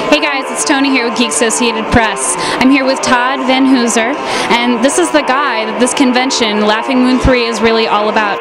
Hey guys, it's Toni here with GEEKSSOCIATED Press. I'm here with Todd VanHooser, and this is the guy that this convention, Laughing Moon 3, is really all about.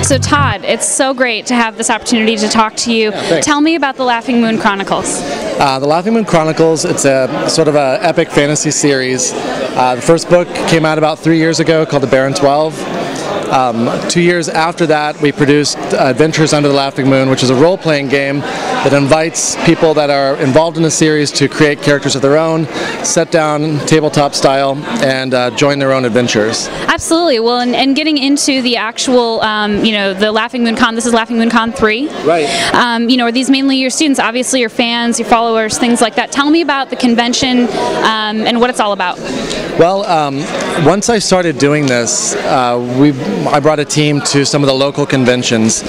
So Todd, it's so great to have this opportunity to talk to you. Tell me about the Laughing Moon Chronicles. The Laughing Moon Chronicles, it's a sort of an epic fantasy series. The first book came out about 3 years ago called The Baron 12. 2 years after that, we produced Adventures Under the Laughing Moon, which is a role-playing game that invites people that are involved in the series to create characters of their own, set down tabletop style, and join their own adventures. Absolutely. Well, and getting into the actual, the Laughing Moon Con, this is Laughing Moon Con 3. Right. Are these mainly your students, obviously your fans, your followers, things like that? Tell me about the convention and what it's all about. Well, once I started doing this, I brought a team to some of the local conventions.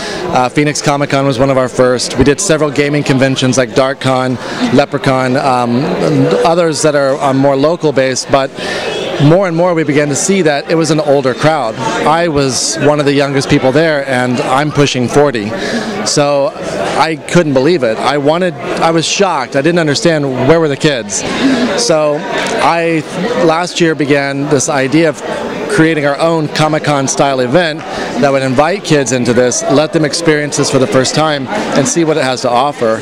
Phoenix Comic-Con was one of our first. We did several gaming conventions like DarkCon, Leprechaun, others that are more local based, but more and more we began to see that it was an older crowd. I was one of the youngest people there, and I'm pushing 40. So I couldn't believe it. I was shocked. I didn't understand where were the kids. So I last year began this idea of creating our own Comic-Con style event that would invite kids into this, let them experience this for the first time, and see what it has to offer.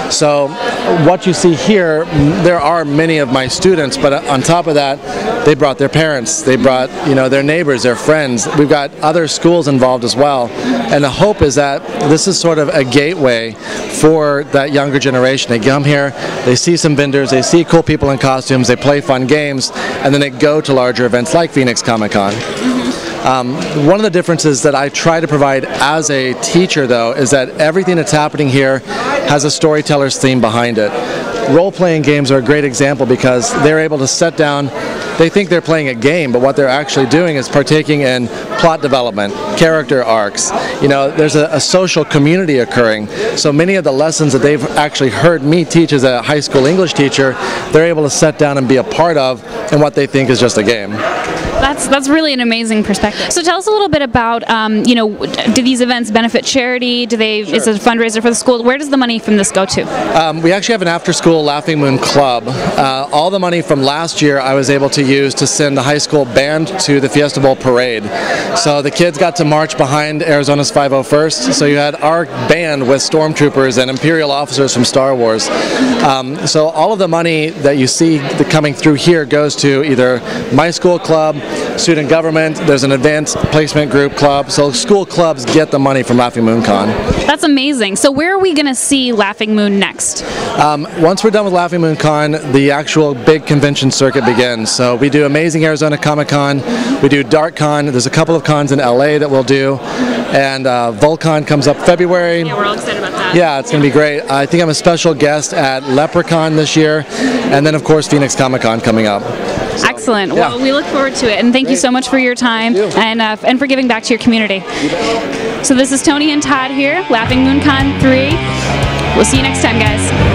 So what you see here, there are many of my students, but on top of that, they brought their parents, they brought their neighbors, their friends. We've got other schools involved as well, and the hope is that this is sort of a gateway for that younger generation. They come here, they see some vendors, they see cool people in costumes, they play fun games, and then they go to larger events like Phoenix Comic-Con. One of the differences that I try to provide as a teacher, though, is that everything that's happening here has a storyteller's theme behind it. Role-playing games are a great example because they're able to set down, they think they're playing a game, but what they're actually doing is partaking in plot development, character arcs. There's a social community occurring. So many of the lessons that they've actually heard me teach as a high school English teacher, they're able to set down and be a part of in what they think is just a game. That's really an amazing perspective. So tell us a little bit about, do these events benefit charity? Sure. Is it a fundraiser for the school? Where does the money from this go to? We actually have an after-school Laughing Moon Club. All the money from last year I was able to use to send the high school band to the Fiesta Bowl parade. So the kids got to march behind Arizona's 501st. So you had our band with stormtroopers and Imperial officers from Star Wars. So all of the money that you see coming through here goes to either my school club, student government, there's an advanced placement group club, so school clubs get the money from Laughing Moon Con. That's amazing. So where are we going to see Laughing Moon next? Once we're done with Laughing Moon Con, the actual big convention circuit begins. So we do Amazing Arizona Comic-Con, we do DarkCon, there's a couple of cons in LA that we'll do, and Volcon comes up February. Yeah, we're all excited about that. Yeah, it's going to be great. I think I'm a special guest at Leprechaun this year, and then of course Phoenix Comic-Con coming up. So, excellent. Well, we look forward to it, and thank you so much for your time and for giving back to your community. So this is Toni and Todd here, Laughing Moon Con 3. We'll see you next time, guys.